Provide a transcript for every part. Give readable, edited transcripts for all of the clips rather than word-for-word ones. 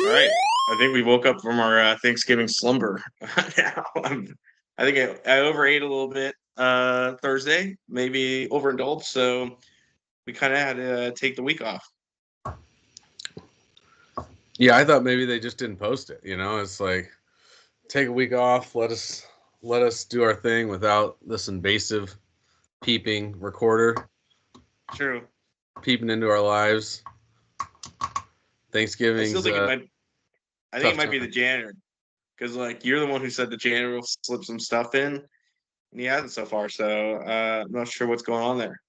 right. I think we woke up from our Thanksgiving slumber. Now I think I overate a little bit Thursday, maybe overindulged. So we kind of had to take the week off. Yeah, I thought maybe they just didn't post it. It's like take a week off. Let us do our thing without this invasive peeping recorder True. peeping into our lives. I still Thanksgiving's think it a might. I think it tough might be the time. janitor because like you're the one who said the janitor will slip some stuff in, and he hasn't so far. So I'm not sure what's going on there.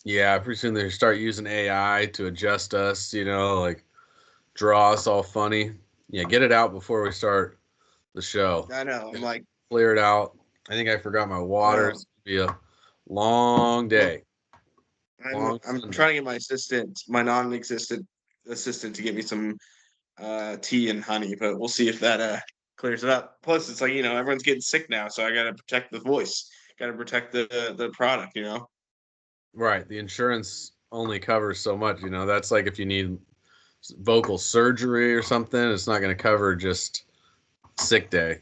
Yeah, pretty soon they start using AI to adjust us. Like draw us all funny. Yeah, get it out before we start the show. I know. I'm like, Clear it out. I think I forgot my I water. know. It's gonna be a long Well, day. Long I'm Sunday. trying to get my assistant, my non-existent assistant, to get me some tea and honey, but we'll see if that clears it up. Plus, it's like everyone's getting sick now, so I got to protect the voice, got to protect the product. Right. The insurance only covers so much. That's like if you need vocal surgery or something, it's not going to cover just sick day.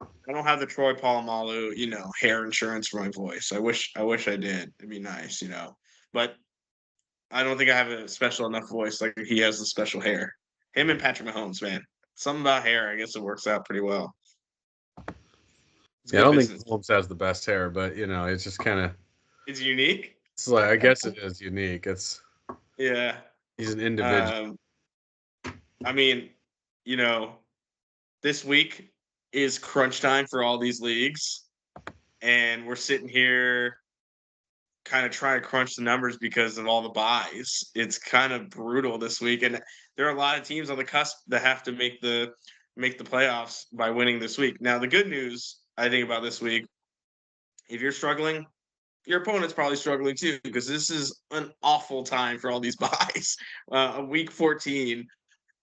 I don't have the Troy Polamalu, hair insurance for my voice. I wish I did. It'd be nice, but I don't think I have a special enough voice like he has the special hair. Him and Patrick Mahomes, man. Something about hair, I guess it works out pretty well. It's Yeah, I good don't think business. Holmes has the best hair, but it's just kind of. It's unique. It's like I guess it is unique. Yeah. He's an individual. Um, I mean, you know, this week is crunch time for all these leagues, and we're sitting here kind of trying to crunch the numbers because of all the buys. It's kind of brutal this week, and there are a lot of teams on the cusp that have to make the playoffs by winning this week. Now, the good news I think about this week, if you're struggling, your opponent's probably struggling too because this is an awful time for all these buys. Week 14,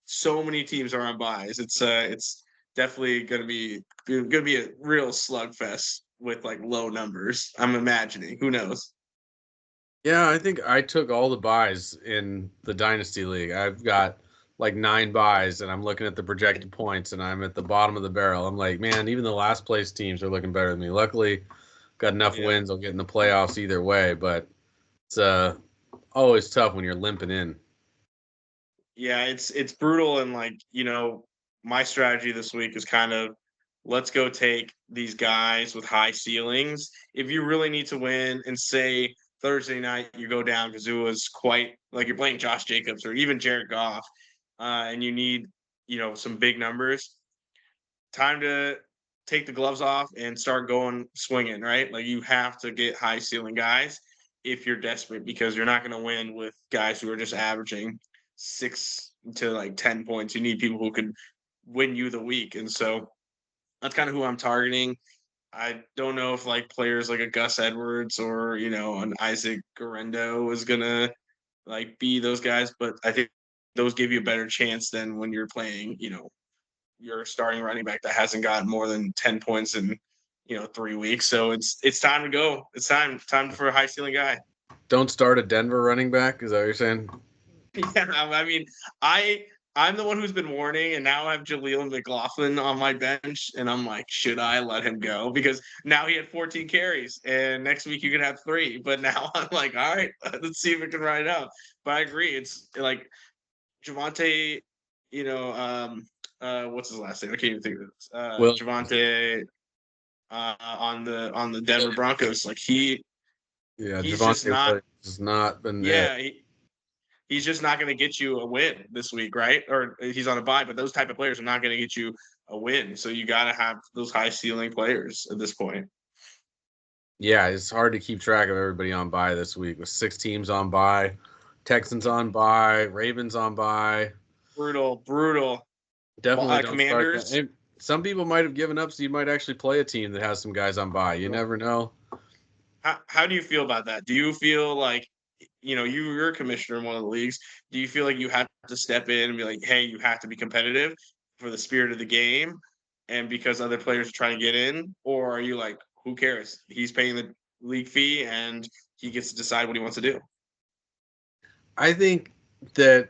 so many teams are on buys. It's definitely going to be a real slugfest with like low numbers. I'm imagining. Who knows? Yeah, I think I took all the buys in the Dynasty League. I've got like 9 buys, and I'm looking at the projected points, and I'm at the bottom of the barrel. I'm like, man, even the last place teams are looking better than me. Luckily, got enough Yeah. wins. I'll get in the playoffs either way, but it's always tough when you're limping in. Yeah, it's brutal and like, my strategy this week is kind of let's go take these guys with high ceilings. If you really need to win and say Thursday night you go down because it was quite like you're playing Josh Jacobs or even Jared Goff, and you need, some big numbers, time to take the gloves off and start going swinging, right? Like you have to get high ceiling guys if you're desperate because you're not going to win with guys who are just averaging 6 to like 10 points. You need people who can win you the week. And so that's kind of who I'm targeting. I don't know if like players like a Gus Edwards or, an Isaac Garendo is gonna like be those guys, but I think those give you a better chance than when you're playing, your starting running back that hasn't gotten more than 10 points in 3 weeks. So it's time to go. It's time for a high ceiling guy. Don't start a Denver running back. Is that what you're saying? Yeah, I mean, I I'm the one who's been warning, and now I have Jaleel McLaughlin on my bench, and I'm like, should I let him go? Because now he had 14 carries, and next week you can have 3. But now I'm like, all right, let's see if it can ride out. But I agree, it's like Javante, what's his last name? I can't even think of this. Williams. Javante on the Denver Broncos. Like Yeah, he's just Javante not. Williams has not been it. Yeah, he's just not going to get you a win this week, right? Or he's on a bye. But those type of players are not going to get you a win. So you got to have those high ceiling players at this point. Yeah, it's hard to keep track of everybody on bye this week with 6 teams on bye, Texans on bye, Ravens on bye. Brutal, brutal. Definitely don't start that. Commanders. And some people might have given up, so you might actually play a team that has some guys on bye. You never know. How do you feel about that? Do you feel like you're a commissioner in one of the leagues? Do you feel like you have to step in and be like, hey, you have to be competitive for the spirit of the game, and because other players are trying to get in, or are you like, who cares? He's paying the league fee and he gets to decide what he wants to do. I think that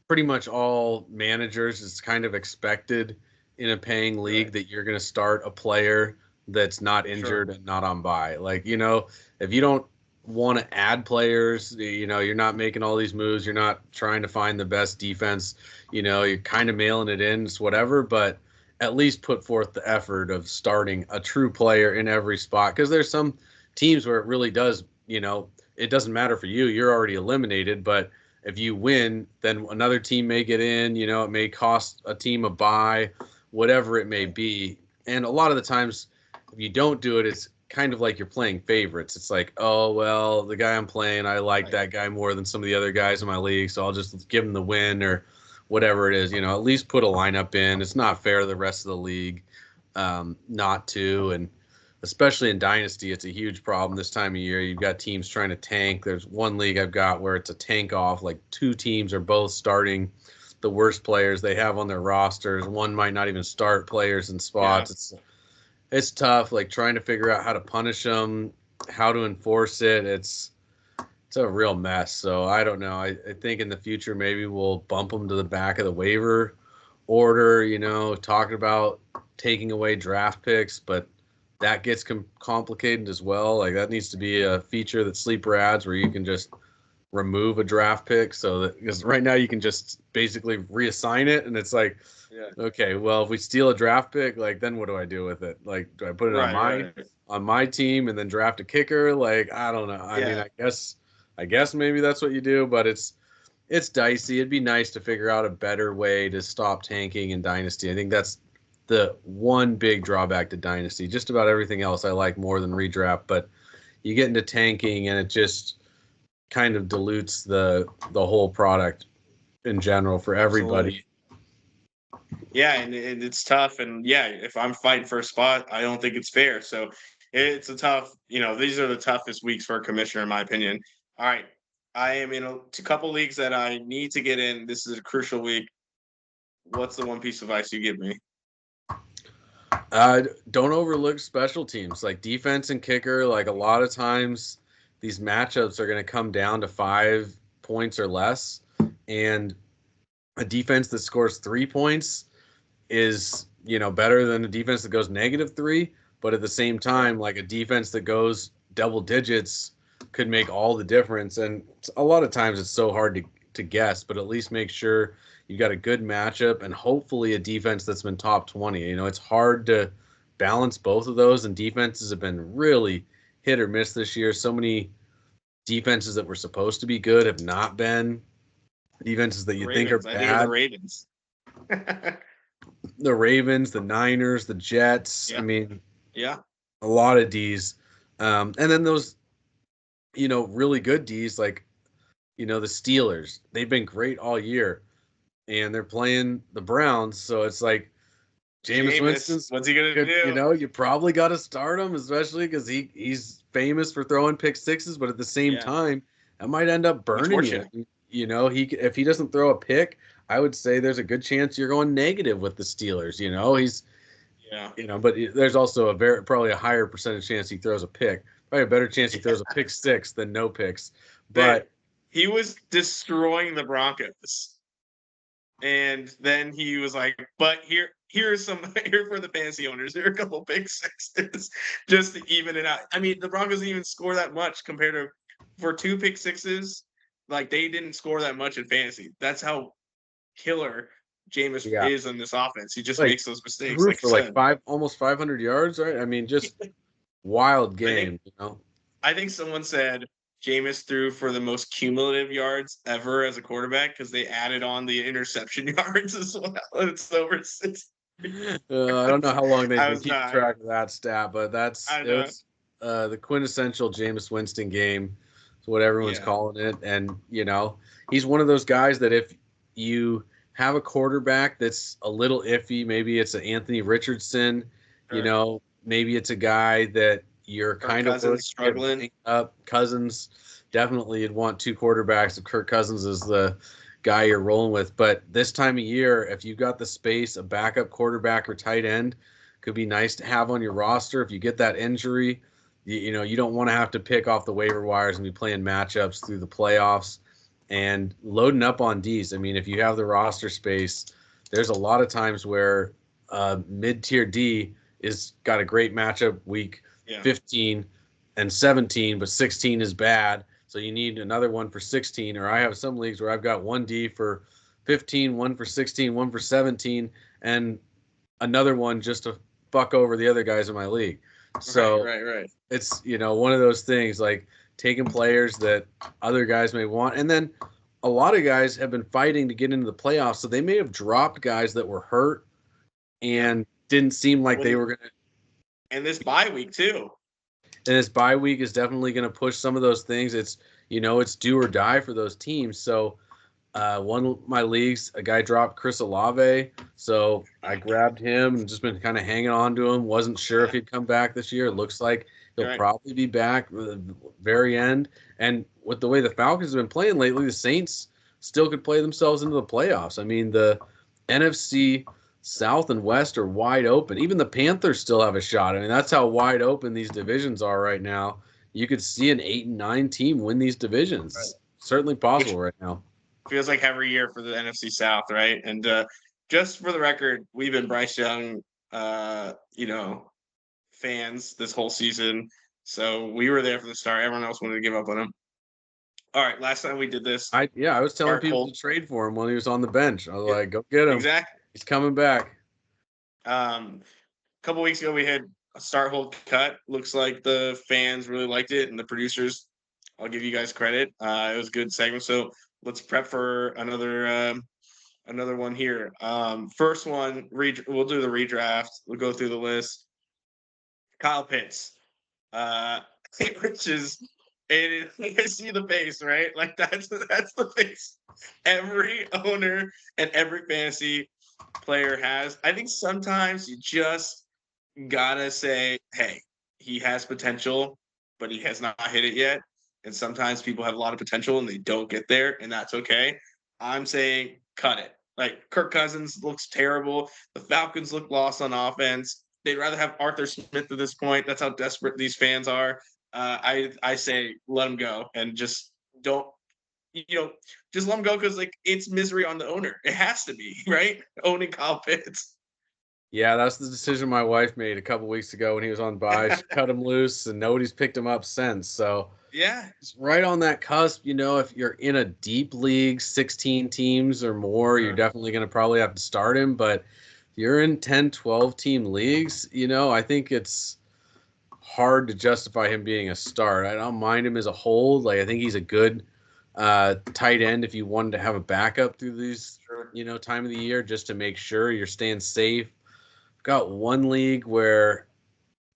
pretty much all managers, it's kind of expected in a paying league Right. that you're going to start a player that's not Sure. injured and not on bye. Like, if you don't want to add players, you're not making all these moves, you're not trying to find the best defense, you're kind of mailing it in, it's whatever, but at least put forth the effort of starting a true player in every spot, because there's some teams where it really does, it doesn't matter for you, you're already eliminated, but if you win, then another team may get in, it may cost a team a bye, whatever it may be. And a lot of the times, if you don't do it, it's kind of like you're playing favorites. It's like, oh, well, the guy I'm playing, I like that guy more than some of the other guys in my league, so I'll just give him the win or whatever it is. At least put a lineup in. It's not fair to the rest of the league not to. And especially in Dynasty, it's a huge problem this time of year. You've got teams trying to tank. There's one league I've got where it's a tank off. Like two teams are both starting the worst players they have on their rosters. One might not even start players in spots. Yeah. It's tough, like trying to figure out how to punish them, how to enforce it. It's a real mess. So I don't know. I think in the future maybe we'll bump them to the back of the waiver order, talking about taking away draft picks, but that gets complicated as well. Like that needs to be a feature that Sleeper adds where you can just remove a draft pick, so that, because right now you can just basically reassign it, and it's like, Yeah. okay, well, if we steal a draft pick, like then what do I do with it? Like, do I put it Right. on my team and then draft a kicker? Like, I don't know. I mean, I guess maybe that's what you do, but it's dicey. It'd be nice to figure out a better way to stop tanking in Dynasty. I think that's the one big drawback to Dynasty. Just about everything else I like more than redraft, but you get into tanking and it just kind of dilutes the whole product in general for everybody. Absolutely. Yeah, and it's tough. And yeah, if I'm fighting for a spot, I don't think it's fair. So it's a tough, these are the toughest weeks for a commissioner, in my opinion. All right. I am in a couple leagues that I need to get in. This is a crucial week. What's the one piece of advice you give me? Don't overlook special teams like defense and kicker. Like a lot of times, these matchups are going to come down to 5 points or less, and a defense that scores 3 points is better than a defense that goes -3. But at the same time, like a defense that goes double digits could make all the difference. And a lot of times it's so hard to guess, but at least make sure you got a good matchup and hopefully a defense that's been top 20. It's hard to balance both of those, and defenses have been really hit or miss this year. So many defenses that were supposed to be good have not been. Defenses that you think are Ravens. I think of the bad. Ravens. The Ravens, the Niners, the Jets. Yeah. I mean, Yeah. a lot of D's. And then those, really good D's like, the Steelers. They've been great all year, and they're playing the Browns. So it's like, Jameis Winston's, what's he gonna do? you probably got to start him, especially because he's famous for throwing pick sixes. But at the same time, that might end up burning you. If he doesn't throw a pick, I would say there's a good chance you're going negative with the Steelers. But there's also probably a higher percentage chance he throws a pick. Probably a better chance he throws a pick six than no picks. But he was destroying the Broncos. And then he was like, but here's for the fantasy owners. Here are a couple pick sixes just to even it out. I mean, the Broncos didn't even score that much compared to for 2 pick sixes. Like they didn't score that much in fantasy. That's how killer Jameis is in this offense. He just makes those mistakes. For almost 500 yards, right? I mean, just wild game. I think someone said Jameis threw for the most cumulative yards ever as a quarterback because they added on the interception yards as well. It's over 6. I don't know how long they can keep track of that stat, but it was the quintessential Jameis Winston game. Is what everyone's calling it. And, he's one of those guys that if you have a quarterback that's a little iffy, maybe it's an Anthony Richardson, maybe it's a guy that you're kind of struggling up. Cousins, definitely you'd want 2 quarterbacks if Kirk Cousins is the guy you're rolling with. But this time of year, if you've got the space, a backup quarterback or tight end could be nice to have on your roster. If you get that injury, you don't want to have to pick off the waiver wires and be playing matchups through the playoffs. and loading up on Ds. I mean, if you have the roster space, there's a lot of times where mid-tier D is got a great matchup week 15 and 17, but 16 is bad. So you need another one for 16. Or I have some leagues where I've got one D for 15, one for 16, one for 17, and another one just to fuck over the other guys in my league. So right. It's, one of those things, like taking players that other guys may want. And then a lot of guys have been fighting to get into the playoffs. So they may have dropped guys that were hurt and didn't seem like they were going to. And this bye week too. And this bye week is definitely going to push some of those things. It's, it's do or die for those teams. So one of my leagues, a guy dropped Chris Olave. So I grabbed him and just been kind of hanging on to him. Wasn't sure if he'd come back this year. It looks like he'll probably be back at the very end. And with the way the Falcons have been playing lately, the Saints still could play themselves into the playoffs. I mean, the NFC South and West are wide open. Even the Panthers still have a shot. I mean, that's how wide open these divisions are right now. You could see an 8-9 team win these divisions. Right. Certainly possible right now. Feels like every year for the NFC South, right? And just for the record, we've been Bryce Young, fans this whole season. So we were there for the start. Everyone else wanted to give up on him. All right, last time we did this. I was telling people to trade for him when he was on the bench. I was like, go get him. Exactly. He's coming back. A couple weeks ago, we had a start, hold, cut. Looks like the fans really liked it, and the producers, I'll give you guys credit. It was a good segment. So let's prep for another one here. First one, we'll do the redraft. We'll go through the list. Kyle Pitts, which is, and I see the face, right? Like that's the face every owner and every fantasy player has. I think sometimes you just gotta say, hey, he has potential, but he has not hit it yet. And sometimes people have a lot of potential and they don't get there, and that's okay. I'm saying cut it. Like Kirk Cousins looks terrible. The Falcons look lost on offense. They'd rather have Arthur Smith at this point. That's how desperate these fans are. I say let him go and just don't, just let him go because it's misery on the owner. It has to be, right? Owning Kyle Pitts. Yeah, that's the decision my wife made a couple weeks ago when he was on bye. She cut him loose, and nobody's picked him up since. So yeah, it's right on that cusp. If you're in a deep league, 16 teams or more, you're definitely going to probably have to start him. But if you're in 10, 12 team leagues, I think it's hard to justify him being a start. I don't mind him as a hold. I think he's a good tight end if you wanted to have a backup through these, time of the year, just to make sure you're staying safe. I've got one league where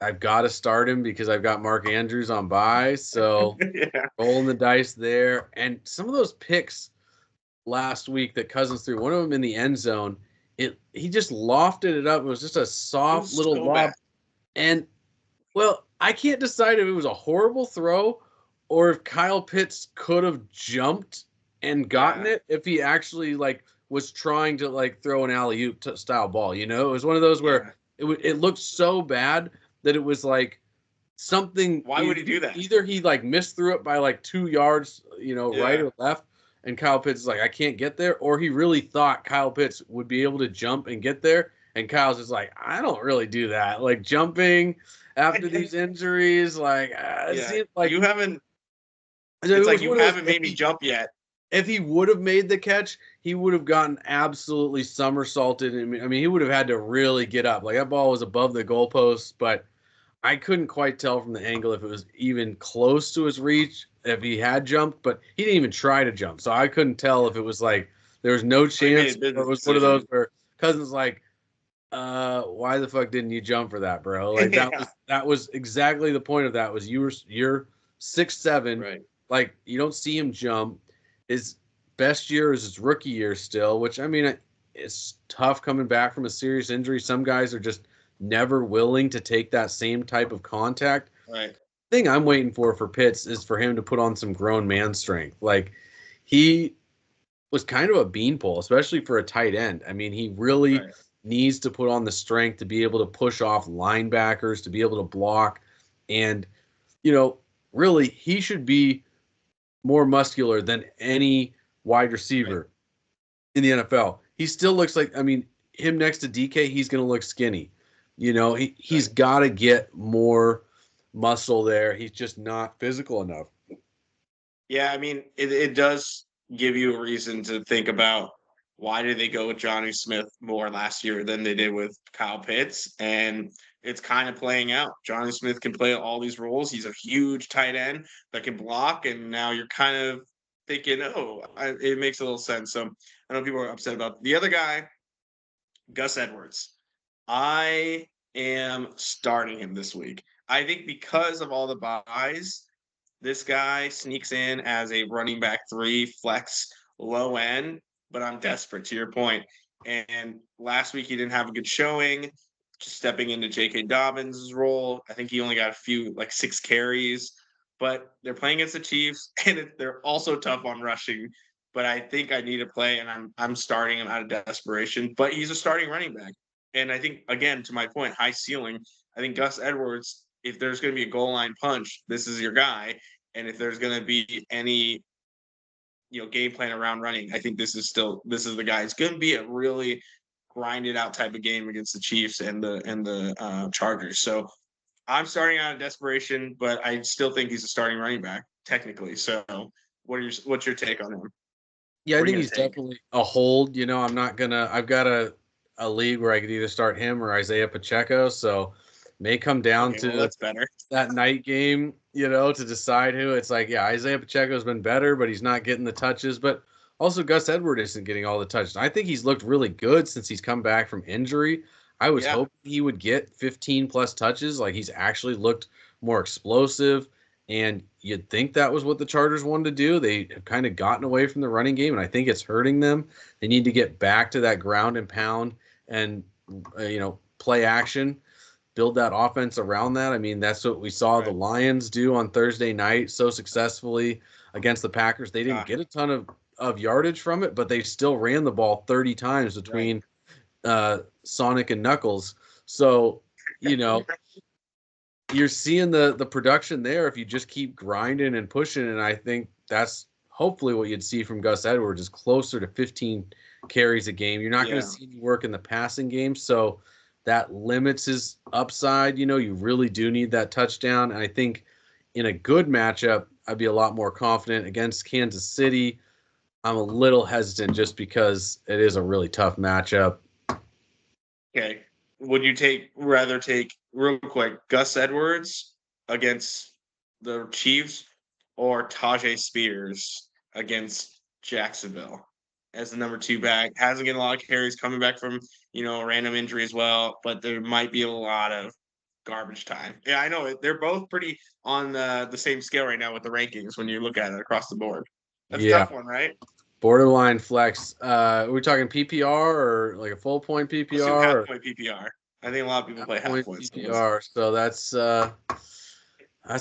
I've got to start him because I've got Mark Andrews on bye. So rolling the dice there. And some of those picks last week that Cousins threw, one of them in the end zone, he just lofted it up. It was just a soft little lob. Bad. And well, I can't decide if it was a horrible throw or if Kyle Pitts could have jumped and gotten it if he actually was trying to throw an alley-oop style ball. It was one of those where it looked so bad that it was something. Why would he do that? Either he missed through it by 2 yards, right or left, and Kyle Pitts is I can't get there, or he really thought Kyle Pitts would be able to jump and get there, and Kyle's just I don't really do that, jumping after these injuries, it seems you haven't. It's you haven't made me jump yet. If he would have made the catch, he would have gotten absolutely somersaulted. I mean, he would have had to really get up. That ball was above the goalpost, but I couldn't quite tell from the angle if it was even close to his reach, if he had jumped, but he didn't even try to jump. So I couldn't tell if it was there was no chance, or it was one of those where Cousins why the fuck didn't you jump for that, bro? That was exactly the point of that. Was you're 6'7", right? You don't see him jump. His best year is his rookie year still, which, I mean, it's tough coming back from a serious injury. Some guys are just never willing to take that same type of contact. Right. The thing I'm waiting for Pitts is for him to put on some grown man strength. He was kind of a beanpole, especially for a tight end. I mean, he really needs to put on the strength to be able to push off linebackers, to be able to block. And, really, he should be more muscular than any wide receiver in the NFL. He still looks like, I mean, him next to DK, he's going to look skinny. You know, he's Right. got to get more muscle there. He's just not physical enough. Yeah, I mean, it does give you a reason to think about why did they go with Johnny Smith more last year than they did with Kyle Pitts, and it's kind of playing out. Johnny Smith can play all these roles. He's a huge tight end that can block, and now you're kind of thinking, oh, it makes a little sense. So I know people are upset about the other guy, Gus Edwards. I am starting him this week. I think because of all the buys, this guy sneaks in as a running back 3 flex low end, but I'm desperate to your point. And last week he didn't have a good showing, just stepping into J.K. Dobbins' role. I think he only got a few, like 6 carries, but they're playing against the Chiefs, and they're also tough on rushing. But I think I need to play, and I'm starting him out of desperation. But he's a starting running back, and I think again to my point, high ceiling. I think Gus Edwards, if there's going to be a goal line punch, this is your guy. And if there's going to be any, game plan around running, I think this is the guy. It's going to be a really grinded out type of game against the Chiefs and the Chargers. So I'm starting out of desperation, but I still think he's a starting running back technically. So what's your take on him? Yeah, I What are think you he's going to take? definitely a hold. You know, I'm not gonna. I've got a league where I could either start him or Isaiah Pacheco. So may come down Okay, well to that's better. that night game, to decide who. It's like, yeah, Isaiah Pacheco's been better, but he's not getting the touches. But also Gus Edwards isn't getting all the touches. I think he's looked really good since he's come back from injury. I was Yeah, hoping he would get 15 plus touches. Like he's actually looked more explosive. And you'd think that was what the Chargers wanted to do. They have kind of gotten away from the running game, and I think it's hurting them. They need to get back to that ground and pound and, play action, build that offense around that. I mean, that's what we saw the right. Lions do on Thursday night so successfully against the Packers. They didn't Gosh, get a ton of yardage from it, but they still ran the ball 30 times right. between Sonic and Knuckles. So, you know, you're seeing the production there if you just keep grinding and pushing. And I think that's hopefully what you'd see from Gus Edwards is closer to 15 carries a game. You're not going to Yeah. see any work in the passing game. So that limits his upside. You really do need that touchdown. And I think in a good matchup, I'd be a lot more confident against Kansas City. I'm a little hesitant just because it is a really tough matchup. Okay. Would you rather take real quick Gus Edwards against the Chiefs or Tajay Spears against Jacksonville as the number 2 back? Hasn't getting a lot of carries coming back from, a random injury as well, but there might be a lot of garbage time. Yeah, I know they're both pretty on the same scale right now with the rankings when you look at it across the board. That's a Yeah, tough one, right? borderline flex. Are we talking PPR or like a full point Let's do PPR half or point PPR. I think a lot of people half play half point points. PPR? So that's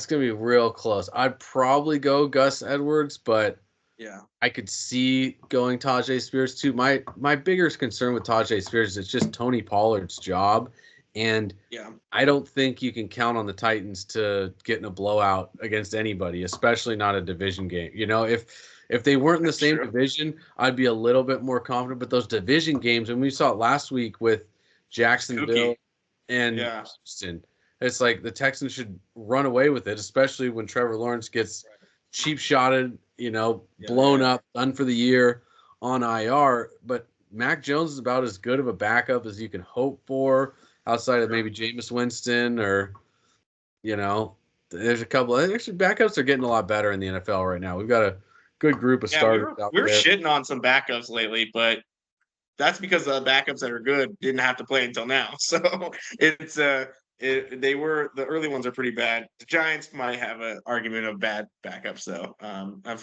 gonna be real close. I'd probably go Gus Edwards, but Yeah. I could see going Tajay Spears too. My biggest concern with Tajay Spears is just Tony Pollard's job, and Yeah. I don't think you can count on the Titans to get in a blowout against anybody, especially not a division game. If they weren't in the That's same true. division, I'd be a little bit more confident. But those division games, and we saw it last week with It's kooky. Jacksonville and Yeah. Houston, it's like the Texans should run away with it, especially when Trevor Lawrence gets cheap shotted, Yeah. blown Yeah. up, done for the year on IR. But Mac Jones is about as good of a backup as you can hope for outside of True. maybe Jameis Winston or, you know, there's a couple. Actually, backups are getting a lot better in the NFL right now. We've got a good group of Yeah, we starters were out we were there. shitting on some backups lately, but that's because the backups that are good didn't have to play until now. So it's they were the early ones are pretty bad. The Giants might have an argument of bad backups though.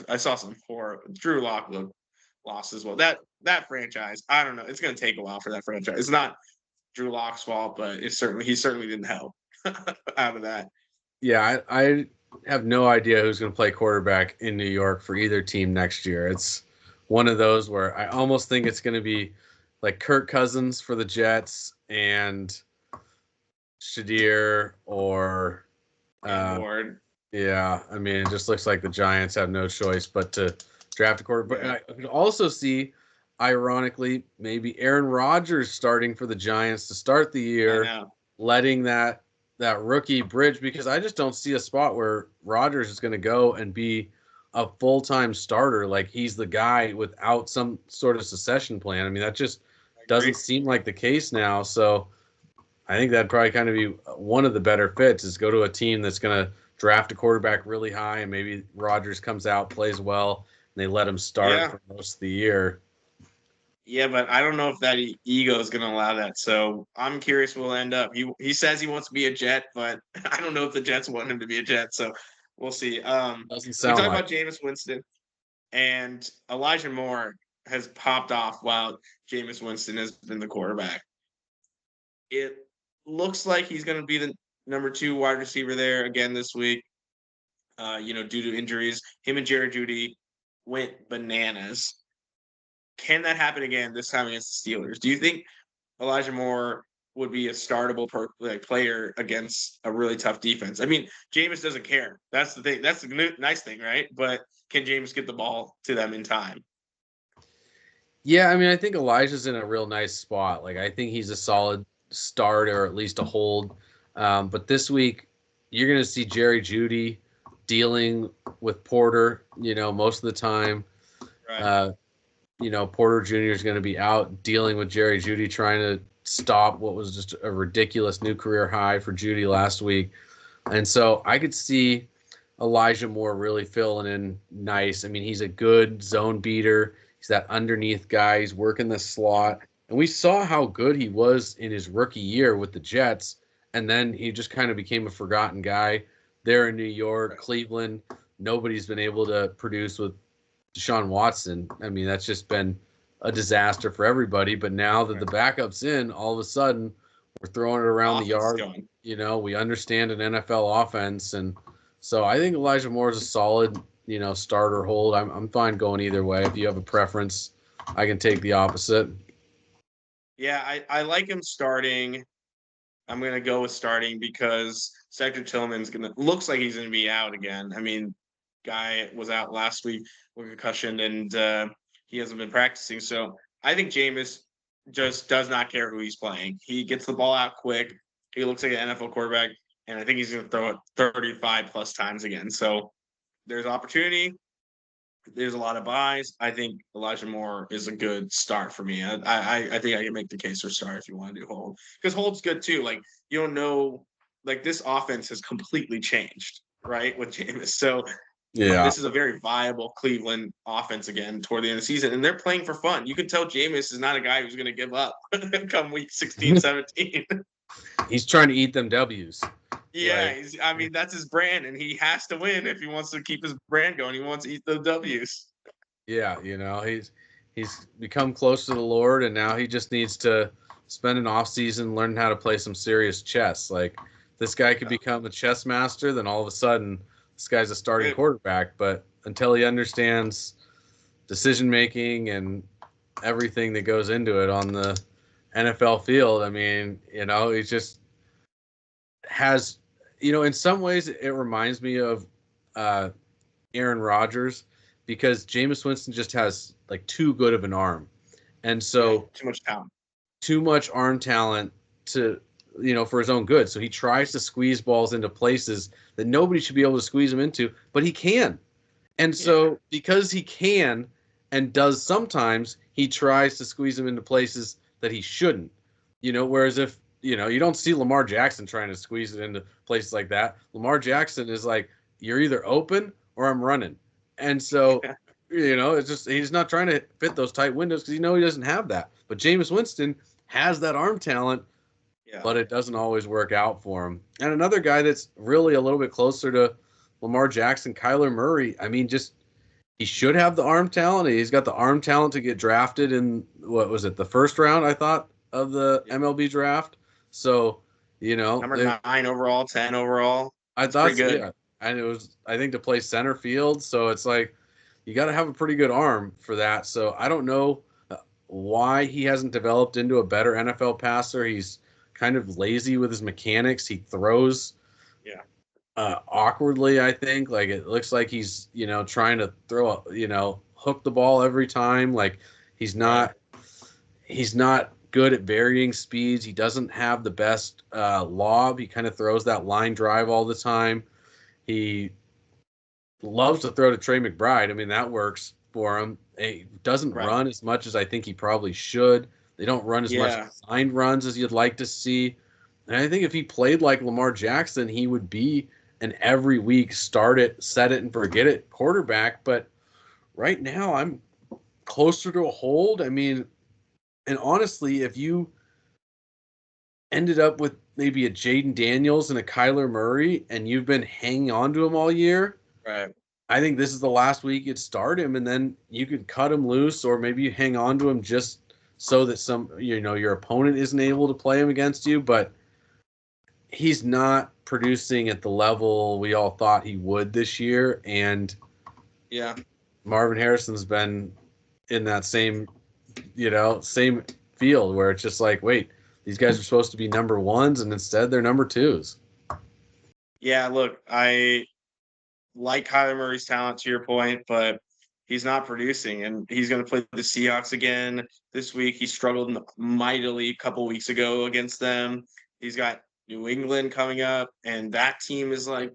I saw some for Drew Lock lost as well. That franchise, I don't know. It's going to take a while for that franchise. It's not Drew Lock's fault, but he certainly didn't help out of that. Yeah, I have no idea who's going to play quarterback in New York for either team next year. It's one of those where I almost think it's going to be like Kirk Cousins for the Jets and Shadir or And uh, Ward. yeah, I mean, it just looks like the Giants have no choice but to draft a quarterback. Yeah. I could also see, ironically, maybe Aaron Rodgers starting for the Giants to start the I year, know. letting that rookie bridge, because I just don't see a spot where Rodgers is going to go and be a full-time starter. Like he's the guy without some sort of succession plan. I mean, that just I agree. doesn't seem like the case now. So I think that'd probably kind of be one of the better fits is go to a team that's going to draft a quarterback really high, and maybe Rodgers comes out, plays well, and they let him start Yeah. for most of the year. Yeah, but I don't know if that ego is going to allow that. So I'm curious where we'll end up. He says he wants to be a Jet, but I don't know if the Jets want him to be a Jet. So we'll see. Doesn't We sound talked like about Jameis Winston, and Elijah Moore has popped off while Jameis Winston has been the quarterback. It looks like he's going to be the number 2 wide receiver there again this week. Due to injuries, him and Jerry Jeudy went bananas. Can that happen again this time against the Steelers? Do you think Elijah Moore would be a startable player against a really tough defense? I mean, Jameis doesn't care. That's the thing. That's the nice thing, right? But can Jameis get the ball to them in time? Yeah, I mean, I think Elijah's in a real nice spot. Like, I think he's a solid start or at least a hold. But this week, you're going to see Jerry Jeudy dealing with Porter, most of the time. Right. Porter Jr. is going to be out dealing with Jerry Jeudy, trying to stop what was just a ridiculous new career high for Jeudy last week. And so I could see Elijah Moore really filling in nice. I mean, he's a good zone beater. He's that underneath guy. He's working the slot. And we saw how good he was in his rookie year with the Jets. And then he just kind of became a forgotten guy there in New York, Right. Cleveland. Nobody's been able to produce with Deshaun Watson. I mean, that's just been a disaster for everybody. But now that the backup's in, all of a sudden we're throwing it around the yard. Going. We understand an NFL offense, and so I think Elijah Moore is a solid, starter hold. I'm fine going either way. If you have a preference, I can take the opposite. Yeah, I like him starting. I'm gonna go with starting because Sector Tillman's looks like he's gonna be out again. I mean, guy was out last week with concussion, and he hasn't been practicing. So I think Jameis just does not care who he's playing. He gets the ball out quick. He looks like an NFL quarterback, and I think he's gonna throw it 35 plus times again. So there's opportunity. There's a lot of buys. I think Elijah Moore is a good start for me. I think I can make the case for start if you want to do hold, because hold's good too. Like you don't know, like this offense has completely changed, right, with Jameis. So Yeah. this is a very viable Cleveland offense again toward the end of the season, and they're playing for fun. You can tell Jameis is not a guy who's going to give up come week 16, 17. He's trying to eat them W's. Yeah, I mean that's his brand, and he has to win if he wants to keep his brand going. He wants to eat the W's. Yeah, he's become close to the Lord, and now he just needs to spend an off season learning how to play some serious chess. Like this guy could become a chess master, then all of a sudden this guy's a starting quarterback. But until he understands decision making and everything that goes into it on the NFL field, I mean, he just has, in some ways it reminds me of Aaron Rodgers, because Jameis Winston just has like too good of an arm. And so too much arm talent to, for his own good. So he tries to squeeze balls into places that nobody should be able to squeeze them into, but he can. And so because he can and does sometimes, he tries to squeeze them into places that he shouldn't, whereas if, you don't see Lamar Jackson trying to squeeze it into places like that. Lamar Jackson is like, you're either open or I'm running. And so, it's just, he's not trying to fit those tight windows because he doesn't have that. But Jameis Winston has that arm talent, but it doesn't always work out for him. And another guy that's really a little bit closer to Lamar Jackson, Kyler Murray. I mean, he should have the arm talent. He's got the arm talent to get drafted in, what was it, the first round, I thought, of the MLB draft. So, number 9 overall, 10 overall. I thought pretty good. Yeah. And it was, I think, to play center field. So it's like, you got to have a pretty good arm for that. So I don't know why he hasn't developed into a better NFL passer. He's kind of lazy with his mechanics. He throws awkwardly, I think. Like, it looks like he's, trying to throw, hook the ball every time. Like he's not good at varying speeds. He doesn't have the best lob. He kind of throws that line drive all the time. He loves to throw to Trey McBride. I mean, that works for him. He doesn't Right. run as much as I think he probably should. They don't run as much designed runs as you'd like to see. And I think if he played like Lamar Jackson, he would be an every week start it, set it, and forget it quarterback. But right now, I'm closer to a hold. I mean, and honestly, if you ended up with maybe a Jaden Daniels and a Kyler Murray, and you've been hanging on to him all year, Right. I think this is the last week you'd start him, and then you could cut him loose, or maybe you hang on to him just so that your opponent isn't able to play him against you. But he's not producing at the level we all thought he would this year, and Marvin Harrison's been in that same field where it's just like, wait, these guys are supposed to be number ones, and instead they're number twos. Yeah, look, I like Kyler Murray's talent to your point, but he's not producing, and he's going to play the Seahawks again this week. He struggled mightily a couple weeks ago against them. He's got New England coming up, and that team is like,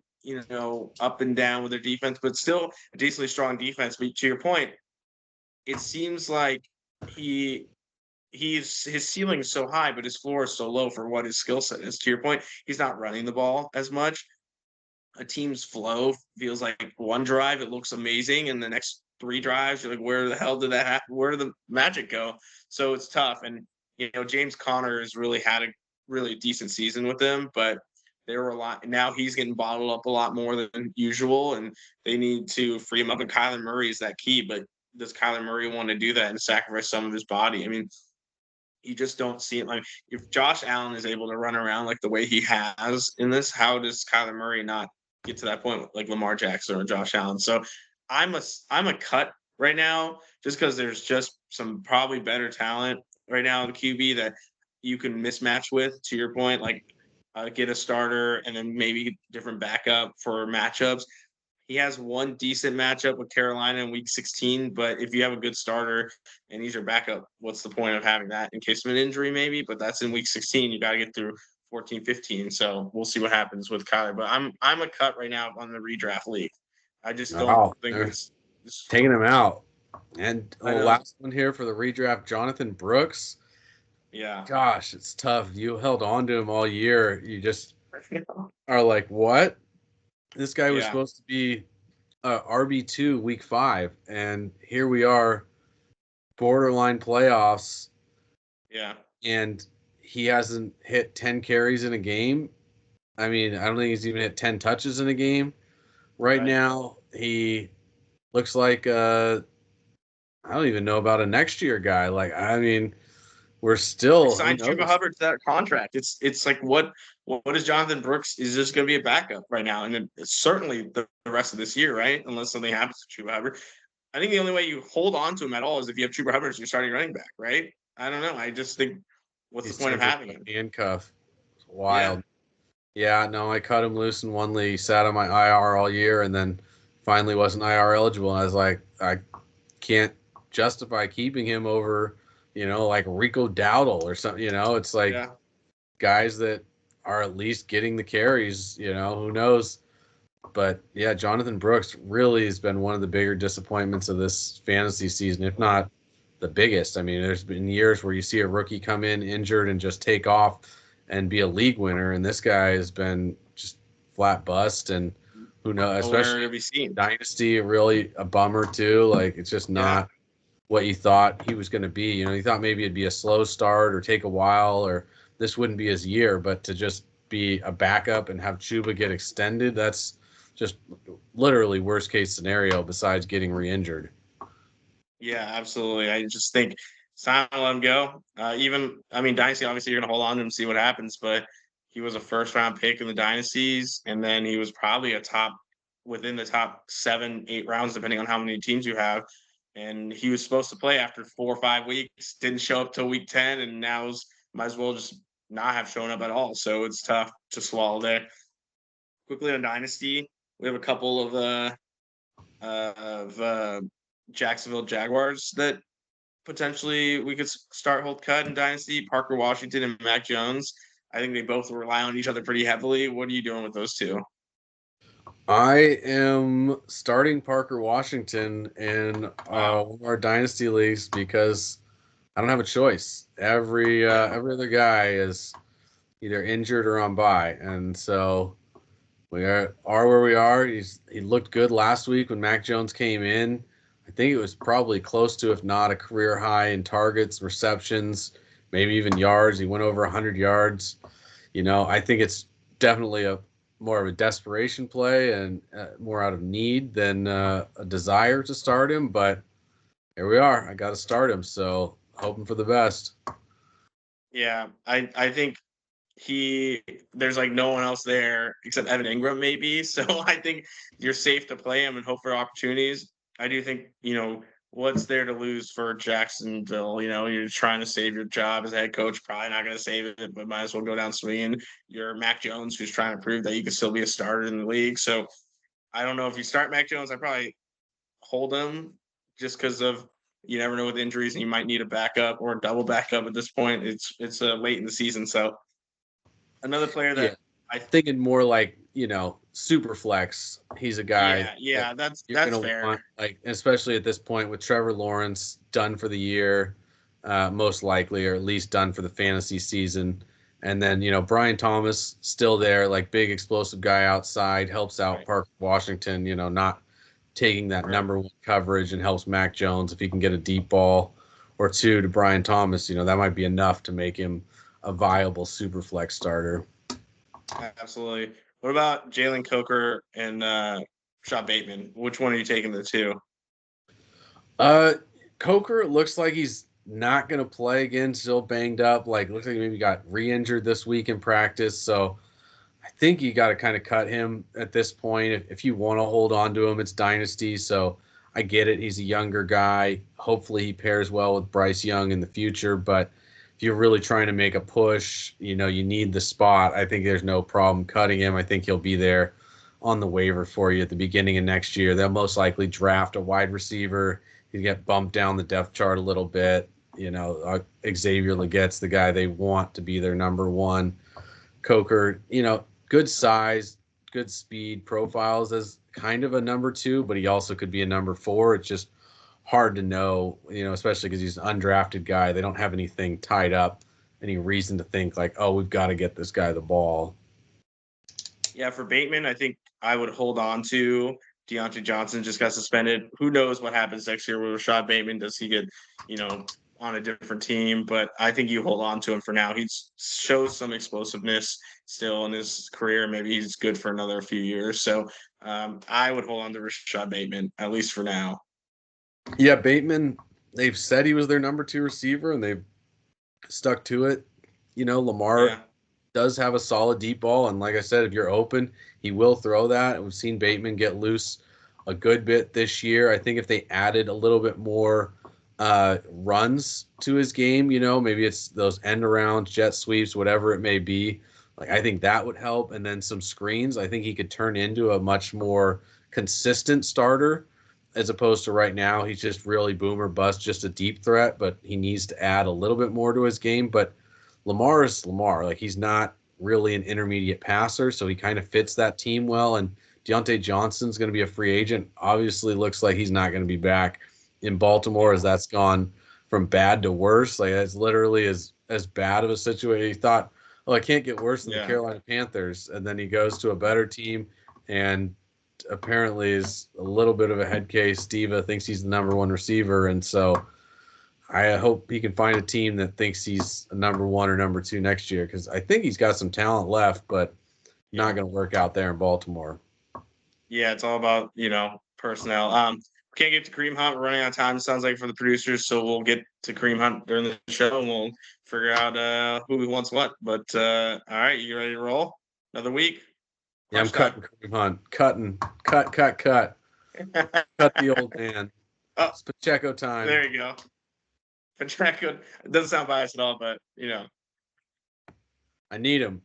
up and down with their defense, but still a decently strong defense. But to your point, it seems like his ceiling is so high, but his floor is so low for what his skill set is. To your point, he's not running the ball as much. A team's flow feels like one drive, it looks amazing, and the next 3 drives, you're like, where the hell did that happen? Where did the magic go? So it's tough. And James Conner has really had a really decent season with them, but there were a lot. Now he's getting bottled up a lot more than usual, and they need to free him up. And Kyler Murray is that key, but does Kyler Murray want to do that and sacrifice some of his body? I mean, you just don't see it. Like if Josh Allen is able to run around like the way he has in this, how does Kyler Murray not get to that point like Lamar Jackson or Josh Allen? So I'm a cut right now just because there's just some probably better talent right now in QB that you can mismatch with. To your point, like get a starter and then maybe different backup for matchups. He has one decent matchup with Carolina in week 16, but if you have a good starter and he's your backup, what's the point of having that in case of an injury maybe? But that's in week 16. You got to get through 14, 15. So we'll see what happens with Kyler. But I'm a cut right now on the redraft league. I just don't think it's taking him out. And the last one here for the redraft, Jonathan Brooks. Yeah. Gosh, it's tough. You held on to him all year. You just are like, what? This guy was supposed to be RB2 week 5, and here we are, borderline playoffs. Yeah. And he hasn't hit 10 carries in a game. I mean, I don't think he's even hit 10 touches in a game. Right now, he looks like I don't even know about a next year guy. Like, I mean, we're still signed Chuba Hubbard to that contract. It's like what is Jonathan Brooks? Is just going to be a backup right now, and then certainly the rest of this year, right? Unless something happens to Chuba Hubbard. I think the only way you hold on to him at all is if you have Chuba Hubbard as your starting running back, right? I don't know. I just think what's the point of having him? Handcuff. It's wild. Yeah, no, I cut him loose in one league, sat on my IR all year, and then finally wasn't IR eligible. And I was like, I can't justify keeping him over, like Rico Dowdle or something. It's like guys that are at least getting the carries. Who knows? But yeah, Jonathan Brooks really has been one of the bigger disappointments of this fantasy season, if not the biggest. I mean, there's been years where you see a rookie come in injured and just take off and be a league winner, and this guy has been just flat bust. And who knows, especially Dynasty, really a bummer too. Like it's just not what you thought he was going to be. You thought maybe it'd be a slow start or take a while, or this wouldn't be his year. But to just be a backup and have Chuba get extended, that's just literally worst case scenario besides getting re-injured. Yeah, absolutely. I just think it's time to let him go. Dynasty, obviously you're going to hold on to him and see what happens, but he was a first round pick in the dynasties, and then he was probably within the top 7, 8 rounds, depending on how many teams you have. And he was supposed to play after 4 or 5 weeks, didn't show up till week 10, and now might as well just not have shown up at all. So it's tough to swallow there. Quickly on Dynasty, we have a couple of Jacksonville Jaguars that potentially we could start hold cut in Dynasty. Parker Washington and Mac Jones. I think they both rely on each other pretty heavily. What are you doing with those two? I am starting Parker Washington in Wow. one of our dynasty leagues because I don't have a choice. Every other guy is either injured or on bye, and so we are where we are. He looked good last week when Mac Jones came in. I think it was probably close to, if not a career high in targets, receptions, maybe even yards. He went over 100 yards. I think it's definitely a more of a desperation play and more out of need than a desire to start him. But here we are. I got to start him, so hoping for the best. Yeah, I think there's like no one else there except Evan Ingram maybe. So I think you're safe to play him and hope for opportunities. I do think, what's there to lose for Jacksonville? You're trying to save your job as a head coach, probably not going to save it, but might as well go down swinging. You're Mac Jones, who's trying to prove that you can still be a starter in the league. So I don't know if you start Mac Jones, I probably hold him just because of you never know with injuries and you might need a backup or a double backup at this point. It's late in the season, so another player Yeah, that I thinking more like super flex. He's a guy that yeah, that's you're that's gonna fair. want, like, especially at this point with Trevor Lawrence done for the year, most likely, or at least done for the fantasy season. And then Brian Thomas still there, like big explosive guy outside, helps out Right, Park Washington. Not taking that right. number one coverage, and helps Mac Jones if he can get a deep ball or two to Brian Thomas. That might be enough to make him a viable super flex starter. Absolutely. What about Jalen Coker and Shot Bateman? Which one are you taking the two? Uh, Coker looks like he's not going to play again. Still banged up. Like, looks like he maybe got re-injured this week in practice. So I think you got to kind of cut him at this point. If you want to hold on to him, it's dynasty. So I get it. He's a younger guy. Hopefully he pairs well with Bryce Young in the future. But if you're really trying to make a push, you need the spot. I think there's no problem cutting him. I think he'll be there on the waiver for you at the beginning of next year. They'll most likely draft a wide receiver. You get bumped down the depth chart a little bit. Xavier Leggette's the guy they want to be their number one. Coker, good size, good speed, profiles as kind of a number two, but he also could be a number four. It's just hard to know, especially because he's an undrafted guy. They don't have anything tied up, any reason to think like, oh, we've got to get this guy the ball. Yeah, for Bateman, I think I would hold on to Deontay Johnson. Just got suspended. Who knows what happens next year with Rashad Bateman? Does he get, on a different team? But I think you hold on to him for now. He shows some explosiveness still in his career. Maybe he's good for another few years. So I would hold on to Rashad Bateman, at least for now. Yeah, Bateman, they've said he was their number two receiver, and they've stuck to it. Lamar Yeah. does have a solid deep ball, and like I said, if you're open, he will throw that. We've seen Bateman get loose a good bit this year. I think if they added a little bit more runs to his game, maybe it's those end arounds, jet sweeps, whatever it may be. Like, I think that would help, and then some screens. I think he could turn into a much more consistent starter, as opposed to right now he's just really boom or bust, just a deep threat. But he needs to add a little bit more to his game. But Lamar is Lamar. Like, he's not really an intermediate passer, so he kind of fits that team well. And Deontay Johnson's going to be a free agent. Obviously, looks like he's not going to be back in Baltimore, as that's gone from bad to worse. Like, that's literally as bad of a situation. He thought, oh, I can't get worse than the Yeah. Carolina Panthers, and then he goes to a better team, and apparently is a little bit of a head case. Diva thinks he's the number one receiver, and so I hope he can find a team that thinks he's a number one or number two next year, because I think he's got some talent left, but not going to work out there in Baltimore. Yeah, it's all about, personnel. We can't get to Kareem Hunt. We're running out of time, it sounds like, for the producers. So we'll get to Kareem Hunt during the show and we'll figure out who wants what. But all right, you ready to roll? Another week? Yeah, I'm Crunch time. cutting Kareem Hunt. Cut. Cut the old man. Oh, It's Pacheco time. there you go. Pacheco. It doesn't sound biased at all, but I need him.